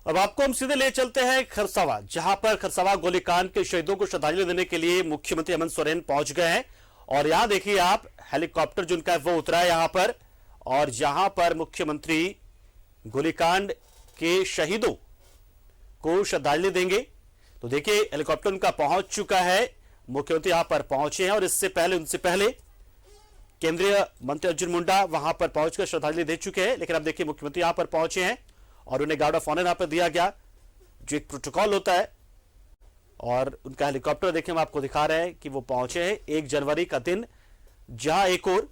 अब आपको हम सीधे ले चलते हैं खरसावा, जहां पर खरसावा गोलीकांड के शहीदों को श्रद्धांजलि देने के लिए मुख्यमंत्री हेमंत सोरेन पहुंच गए हैं। और यहां देखिए आप, हेलीकॉप्टर जिनका है वो उतरा है यहां पर, और यहां पर मुख्यमंत्री गोलीकांड के शहीदों को श्रद्धांजलि देंगे। तो देखिए हेलीकॉप्टर उनका पहुंच चुका है, मुख्यमंत्री यहां पर पहुंचे हैं और उनसे पहले केंद्रीय मंत्री अर्जुन मुंडा वहां पर पहुंचकर श्रद्धांजलि दे चुके हैं। लेकिन अब देखिए मुख्यमंत्री यहां पर पहुंचे हैं और उन्हें गार्ड ऑफ ऑनर यहां पर दिया गया, जो एक प्रोटोकॉल होता है। और उनका हेलीकॉप्टर देखिए हम आपको दिखा रहे हैं कि वो पहुंचे हैं 1 जनवरी का दिन, जहां एक और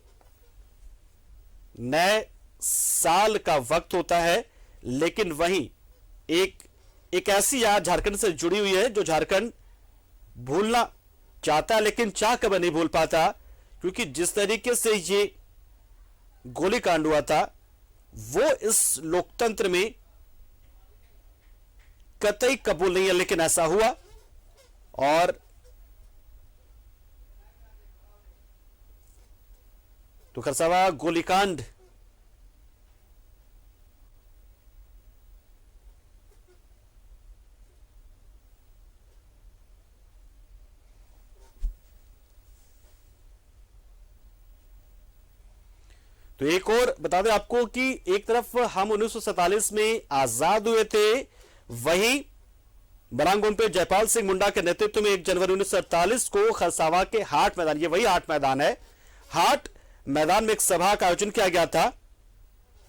नए साल का वक्त होता है, लेकिन वहीं एक ऐसी याद झारखंड से जुड़ी हुई है जो झारखंड भूलना चाहता है लेकिन चाह कभी नहीं भूल पाता, क्योंकि जिस तरीके से ये गोलीकांड हुआ था वो इस लोकतंत्र में कतई कबूल नहीं है, लेकिन ऐसा हुआ। और तो खरसावा गोलीकांड तो एक और बता दें आपको कि एक तरफ हम 1947 में आजाद हुए थे, वहीं बरांगोन पे जयपाल सिंह मुंडा के नेतृत्व में 1 जनवरी 1948 को खरसावा के हाट मैदान, ये वही हाट मैदान है, हाट मैदान में एक सभा का आयोजन किया गया था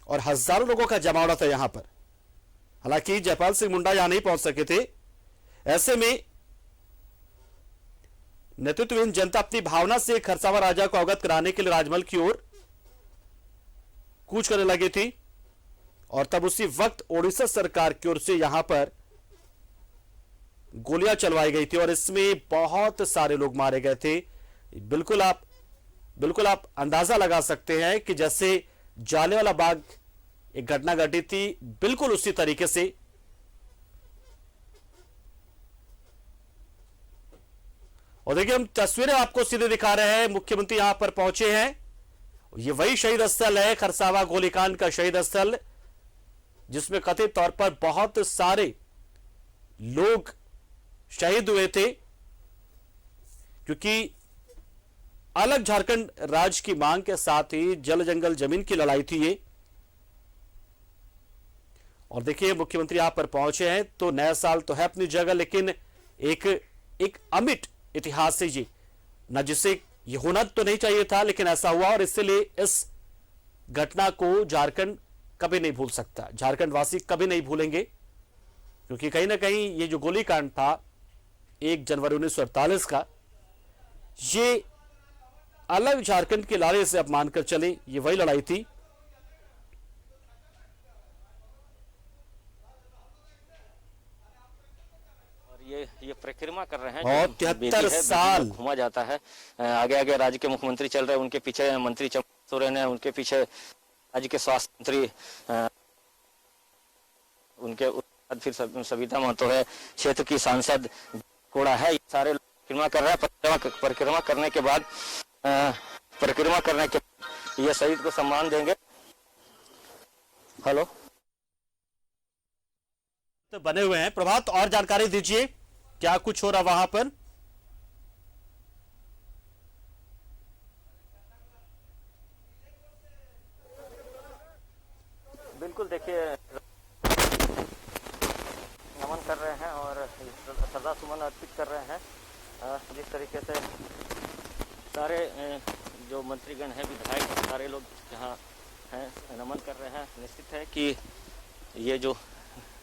और हजारों लोगों का जमावड़ा था यहां पर। हालांकि जयपाल सिंह मुंडा यहां नहीं पहुंच सके थे। ऐसे में नेतृत्वहीन जनता अपनी भावना से खरसावा राजा को अवगत कराने के लिए राजमहल की ओर कूच करने लगी थी। और तब उसी वक्त ओडिशा सरकार की ओर से यहां पर गोलियां चलवाई गई थी और इसमें बहुत सारे लोग मारे गए थे। बिल्कुल आप अंदाजा लगा सकते हैं कि जैसे जालियांवाला बाग एक घटना घटी थी, बिल्कुल उसी तरीके से। और देखिए हम तस्वीरें आपको सीधे दिखा रहे हैं, मुख्यमंत्री यहां पर पहुंचे हैं। ये वही शहीद स्थल है, खरसावा गोलीकांड का शहीद स्थल, जिसमें कथित तौर पर बहुत सारे लोग शहीद हुए थे, क्योंकि अलग झारखंड राज्य की मांग के साथ ही जल जंगल जमीन की लड़ाई थी ये। और देखिए मुख्यमंत्री यहां पर पहुंचे हैं, तो नया साल तो है अपनी जगह, लेकिन एक अमिट इतिहास है ये, ना जिसे ये होना तो नहीं चाहिए था लेकिन ऐसा हुआ। और इसलिए इस घटना को झारखंड कभी नहीं भूल सकता, झारखंड वासी कभी नहीं भूलेंगे, क्योंकि कहीं ना कहीं ये जो गोलीकांड था 1 जनवरी 1948 का, ये अलग झारखंड के लारे से आप मानकर चले, ये वही लड़ाई थी। ये परिक्रमा कर रहे हैं और 73 साल घुमा जाता है। आगे आगे राज्य के मुख्यमंत्री चल रहे हैं, उनके पीछे मंत्री सोरेन है, उनके पीछे राज्य के स्वास्थ्य मंत्री, उनके फिर सविता महतो है, क्षेत्र की सांसद कोड़ा है, ये सारे परिक्रमा कर रहे हैं। परिक्रमा करने के बाद ये शहीद को सम्मान देंगे। हेलो, तो बने हुए हैं प्रभात, और जानकारी दीजिए क्या कुछ हो रहा वहां पर। बिल्कुल देखिए नमन कर रहे हैं और श्रद्धा सुमन अर्पित कर रहे हैं। जिस तरीके से सारे जो मंत्रीगण हैं, विधायक, सारे लोग यहाँ हैं नमन कर रहे हैं। निश्चित है कि ये जो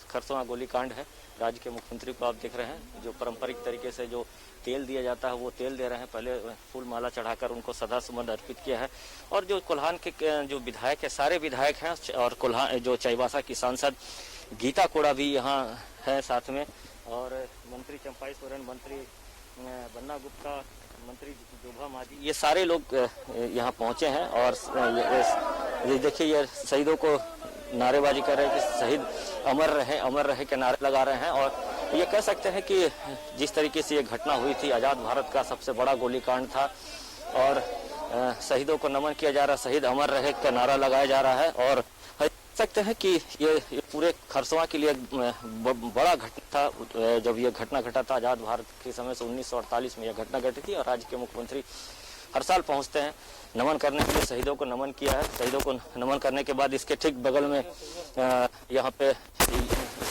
खरसावा गोलीकांड है, राज्य के मुख्यमंत्री को आप देख रहे हैं, जो पारंपरिक तरीके से जो तेल दिया जाता है वो तेल दे रहे हैं। पहले फूल माला चढ़ाकर उनको श्रद्धा सुमन अर्पित किया है। और जो कोल्हान के जो विधायक है, सारे विधायक हैं, और कोल्हान जो चाईबासा की सांसद गीता कोड़ा भी यहाँ है साथ में, और मंत्री चंपाई सोरेन, मंत्री बन्ना गुप्ता, मंत्री जोभा मांझी, ये सारे लोग यहाँ पहुँचे हैं। और ये देखिए ये शहीदों को नारेबाजी कर रहे हैं कि शहीद अमर रहे के नारे लगा रहे हैं। और ये कह सकते हैं कि जिस तरीके से ये घटना हुई थी, आज़ाद भारत का सबसे बड़ा गोलीकांड था और शहीदों को नमन किया जा रहा है, शहीद अमर रहे का नारा लगाया जा रहा है। और सकते हैं कि ये पूरे खरसवां के लिए एक बड़ा घटना था। जब ये घटना घटा था आज़ाद भारत के समय से 1948 में यह घटना घटी थी और राज्य के मुख्यमंत्री हर साल पहुंचते हैं नमन करने के लिए। शहीदों को नमन किया है। शहीदों को नमन करने के बाद इसके ठीक बगल में यहाँ पे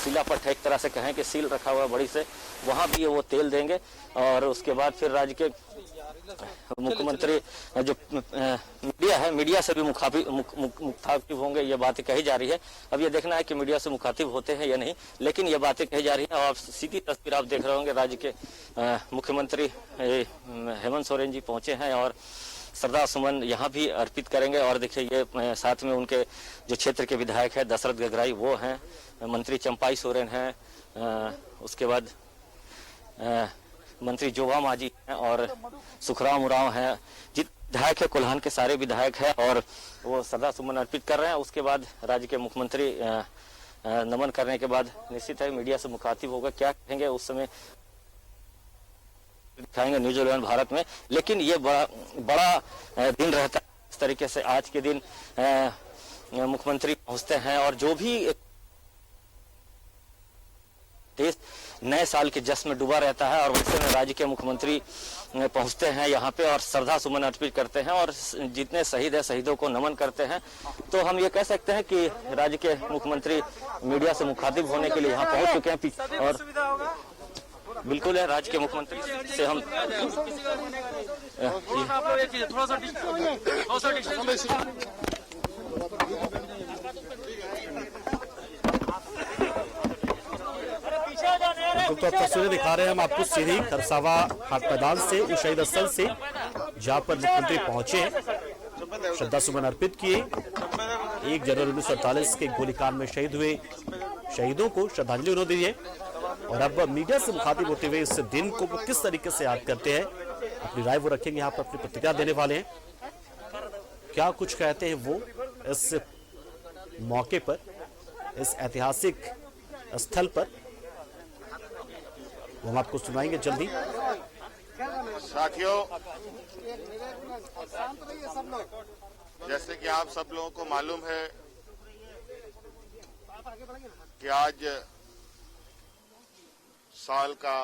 शिलापट्ट एक तरह से कहें कि सील रखा हुआ बड़ी से, वहाँ भी वो तेल देंगे और उसके बाद फिर राज्य के मुख्यमंत्री जो मीडिया है, मीडिया से भी मुखातिब होंगे। ये बातें कही जा रही है। अब ये देखना है कि मीडिया से मुखातिब होते हैं या नहीं, लेकिन ये बातें कही जा रही हैं। और सीधी तस्वीर आप देख रहे होंगे, राज्य के मुख्यमंत्री हेमंत सोरेन जी पहुंचे हैं और श्रद्धा सुमन यहाँ भी अर्पित करेंगे। और देखिए ये साथ में उनके जो क्षेत्र के विधायक है दशरथ गगराई वो हैं, मंत्री चंपाई सोरेन हैं, उसके बाद मंत्री जोबा मांझी हैं और सुखराम उरांव हैं। जित विधायक है कोल्हान के सारे विधायक हैं और वो श्रद्धा सुमन अर्पित कर रहे हैं। उसके बाद राज्य के मुख्यमंत्री नमन करने के बाद निश्चित है मीडिया से मुखातिब होगा। क्या कहेंगे उस समय दिखाएंगे न्यूज 11 भारत में। लेकिन ये बड़ा दिन रहता है। इस तरीके से आज के दिन मुख्यमंत्री पहुंचते हैं और जो भी देश नए साल के जश्न में डूबा रहता है और वैसे में राज्य के मुख्यमंत्री पहुंचते हैं यहाँ पे और श्रद्धा सुमन अर्पित करते हैं और जितने शहीद है शहीदों को नमन करते हैं। तो हम ये कह सकते हैं कि राज्य के मुख्यमंत्री मीडिया से मुखातिब होने के लिए यहाँ पहुंच चुके हैं। और बिल्कुल है, राज्य के मुख्यमंत्री से हम तो तस्वीरें दिखा रहे हैं हम आपको सीधी खरसावा हाट मैदान से, उस शहीद स्थल से जहां पर मुख्यमंत्री पहुंचे, श्रद्धा सुमन अर्पित किए। 1 जनवरी 1948 के गोलीकांड में शहीद हुए शहीदों को श्रद्धांजलि उन्होंने दी है। और अब मीडिया से मुखातिब होते हुए इस दिन को वो किस तरीके से याद करते हैं, अपनी राय वो रखेंगे। यहाँ पर अपनी प्रतिक्रिया देने वाले हैं, क्या कुछ कहते हैं वो इस मौके पर, इस ऐतिहासिक स्थल पर, वो हम आपको सुनाएंगे जल्दी। साथियों, जैसे कि आप सब लोगों को मालूम है कि आज साल का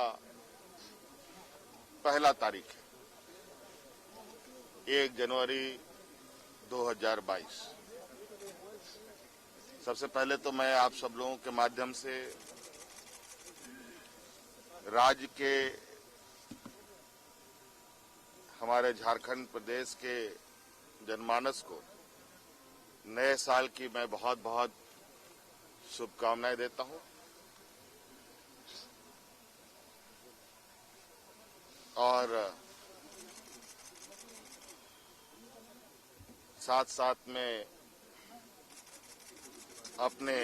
पहला तारीख है, 1 जनवरी 2022। सबसे पहले तो मैं आप सब लोगों के माध्यम से राज्य के, हमारे झारखंड प्रदेश के जनमानस को नए साल की मैं बहुत बहुत शुभकामनाएं देता हूं। और साथ साथ में अपने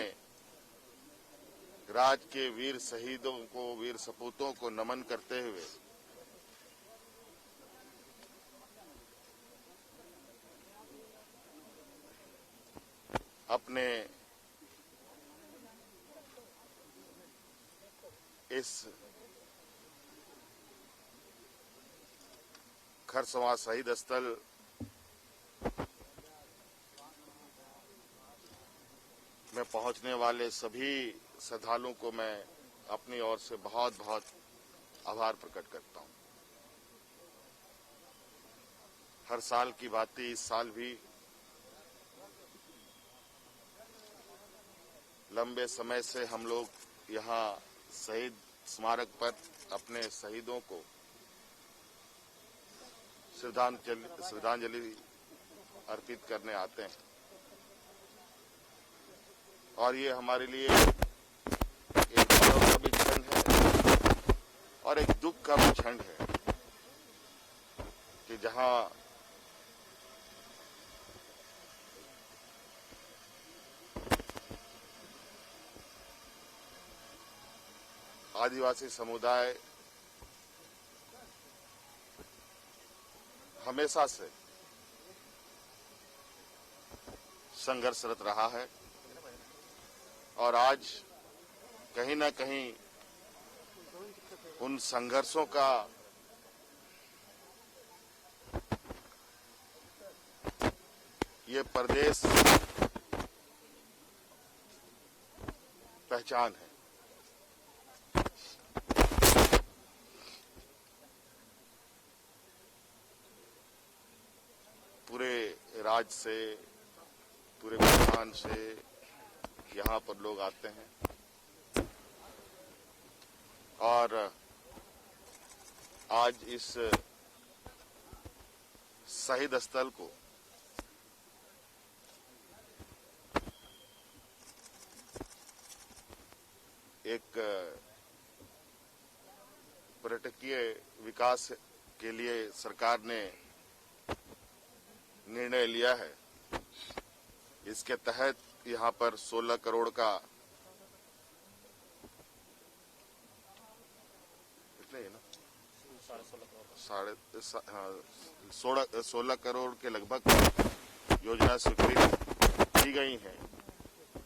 राज्य के वीर शहीदों को, वीर सपूतों को नमन करते हुए अपने इस खरसवां शहीद स्थल में पहुंचने वाले सभी श्रद्धालुओं को मैं अपनी ओर से बहुत बहुत आभार प्रकट करता हूं। हर साल की बात इस साल भी लंबे समय से हम लोग यहाँ शहीद स्मारक पर अपने शहीदों को श्रद्धांजलि अर्पित करने आते हैं और ये हमारे लिए एक गौरव का भी क्षण है और एक दुख का भी क्षण है कि जहां आदिवासी समुदाय हमेशा से संघर्षरत रहा है और आज कहीं न कहीं उन संघर्षों का ये प्रदेश पहचान है। पूरे राज्य से, पूरे विधान से यहाँ पर लोग आते हैं और आज इस शहीद स्थल को एक पर्यटकीय विकास के लिए सरकार ने निर्णय लिया है। इसके तहत यहाँ पर 16 करोड़ का इतने ही ना 16 करोड़ के लगभग योजना स्वीकृत की गई है,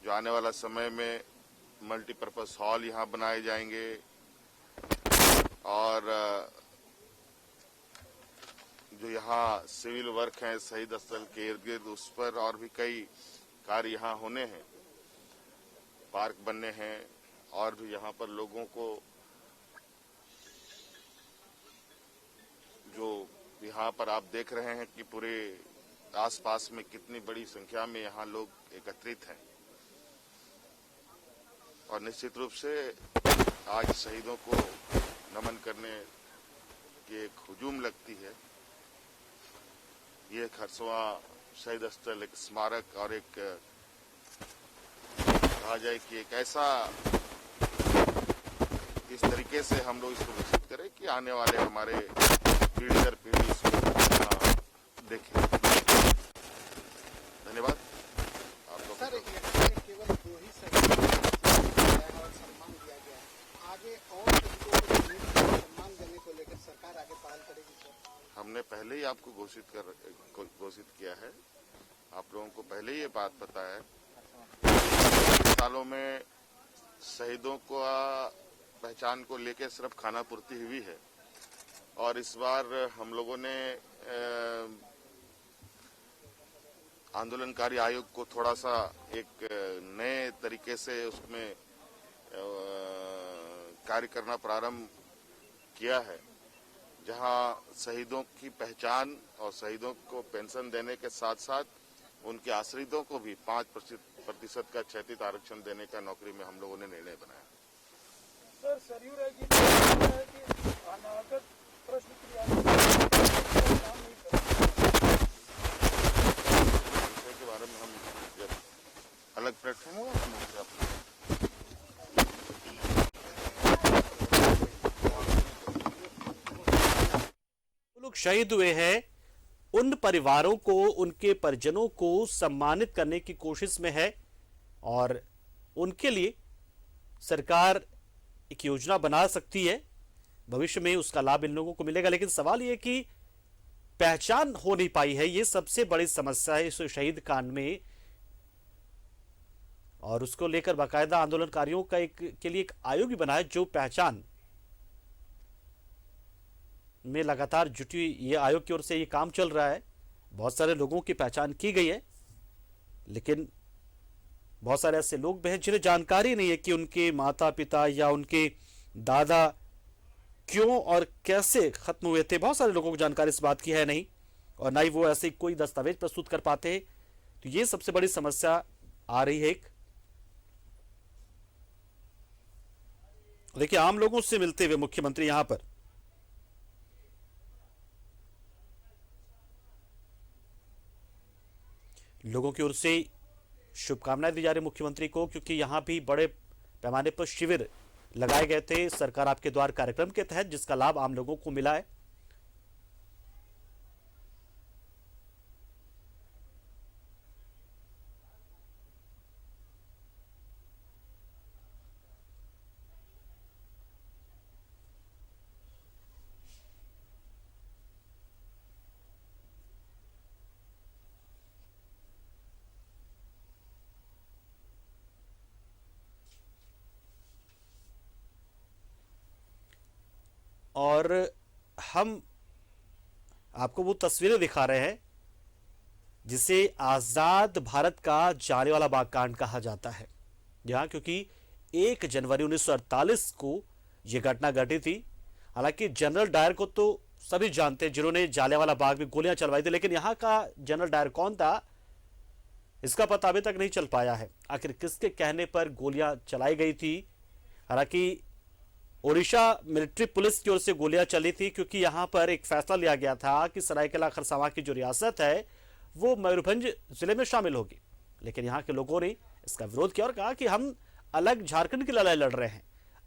जो आने वाला समय में मल्टीपर्पज हॉल यहाँ बनाए जाएंगे और जो यहाँ सिविल वर्क है शहीद स्थल के इर्द गिर्द, उस पर और भी कई कार्य यहाँ होने हैं, पार्क बनने हैं और भी यहाँ पर लोगों को जो यहाँ पर आप देख रहे हैं कि पूरे आसपास में कितनी बड़ी संख्या में यहाँ लोग एकत्रित हैं और निश्चित रूप से आज शहीदों को नमन करने की एक हुजूम लगती है। ये खरसवां शहीद स्थल एक स्मारक और एक कहा जाए कि एक ऐसा इस तरीके से हम लोग इसको विकसित करें कि आने वाले हमारे पीढ़ी दर पीढ़ी इसको देखें। धन्यवाद आपको। सर, केवल 2 ही शहीद और सम्मान दिया गया है, आगे और सम्मान देने को लेकर सरकार आगे पहल करेगी सर? हमने पहले ही आपको घोषित किया है, आप लोगों को पहले ही ये बात पता है। सालों में शहीदों को पहचान को लेकर सिर्फ खाना पूर्ति हुई है और इस बार हम लोगों ने आंदोलनकारी आयोग को थोड़ा सा एक नए तरीके से उसमें कार्य करना प्रारंभ किया है, जहां शहीदों की पहचान और शहीदों को पेंशन देने के साथ साथ उनके आश्रितों को भी 5% का क्षैतिज आरक्षण देने का नौकरी में हम लोगों ने निर्णय बनाया। सर, सरयू राय जी ने कहा है कि अनागत प्रश्न के बारे में हम जब अलग प्लेटफॉर्म होगा हम उससे अपने लोग शहीद हुए हैं, उन परिवारों को, उनके परिजनों को सम्मानित करने की कोशिश में है और उनके लिए सरकार एक योजना बना सकती है। भविष्य में उसका लाभ इन लोगों को मिलेगा, लेकिन सवाल यह कि पहचान हो नहीं पाई है, यह सबसे बड़ी समस्या है इस शहीद कांड में और उसको लेकर बाकायदा आंदोलनकारियों का के लिए एक आयोग भी बना है जो पहचान में लगातार जुटी। ये आयोग की ओर से ये काम चल रहा है, बहुत सारे लोगों की पहचान की गई है, लेकिन बहुत सारे ऐसे लोग भी हैं जिन्हें जानकारी नहीं है कि उनके माता पिता या उनके दादा क्यों और कैसे खत्म हुए थे। बहुत सारे लोगों को जानकारी इस बात की है नहीं और ना ही वो ऐसे कोई दस्तावेज प्रस्तुत कर पाते हैं। तो ये सबसे बड़ी समस्या आ रही है। एक देखिए, आम लोगों से मिलते हुए मुख्यमंत्री यहां पर लोगों की ओर से शुभकामनाएं दी जा रही मुख्यमंत्री को, क्योंकि यहां भी बड़े पैमाने पर शिविर लगाए गए थे सरकार आपके द्वार कार्यक्रम के तहत, जिसका लाभ आम लोगों को मिला है। और हम आपको वो तस्वीरें दिखा रहे हैं जिसे आजाद भारत का जालियांवाला बाग कांड कहा जाता है। जहां क्योंकि 1 जनवरी 1948 को यह घटना घटी थी। हालांकि जनरल डायर को तो सभी जानते हैं जिन्होंने जलियांवाला बाग में गोलियां चलवाई थी, लेकिन यहां का जनरल डायर कौन था इसका पता अभी तक नहीं चल पाया है। आखिर किसके कहने पर गोलियां चलाई गई थी। हालांकि ओडिशा मिलिट्री पुलिस की ओर से गोलियां चली थी, क्योंकि यहां पर एक फैसला लिया गया था कि सरायकेला खरसावां की जो रियासत है वो मयूरभंज जिले में शामिल होगी। लेकिन यहां के लोगों ने इसका विरोध किया और कहा कि हम अलग झारखंड की लड़ाई लड़ रहे हैं,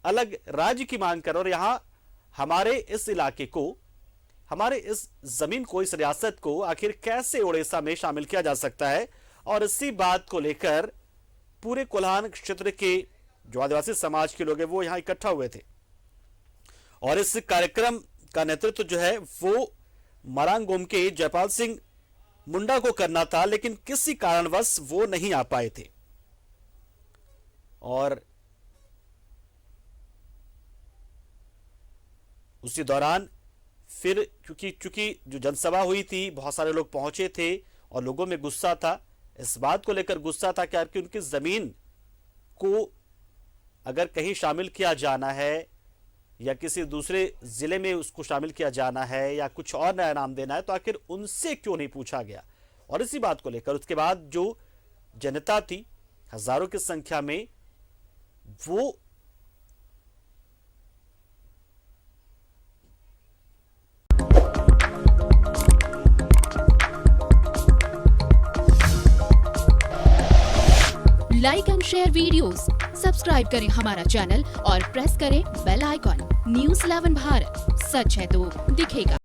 अलग राज्य की मांग कर, और यहां हमारे इस इलाके को, हमारे इस जमीन को, इस रियासत को आखिर कैसे ओडिशा में शामिल किया जा सकता है। और इसी बात को लेकर पूरे कोल्हान क्षेत्र के जो आदिवासी समाज के लोग हैं वो यहां इकट्ठा हुए थे और इस कार्यक्रम का नेतृत्व जो है वो मरांगोम के जयपाल सिंह मुंडा को करना था, लेकिन किसी कारणवश वो नहीं आ पाए थे। और उसी दौरान फिर चूंकि जो जनसभा हुई थी बहुत सारे लोग पहुंचे थे और लोगों में गुस्सा था, इस बात को लेकर गुस्सा था कि उनकी जमीन को अगर कहीं शामिल किया जाना है या किसी दूसरे जिले में उसको शामिल किया जाना है या कुछ और नया नाम देना है तो आखिर उनसे क्यों नहीं पूछा गया। और इसी बात को लेकर उसके बाद जो जनता थी हजारों की संख्या में, वो like and share videos, subscribe करें हमारा चैनल और प्रेस करें बेल आइकॉन। न्यूज़ 11 भारत, सच है तो दिखेगा।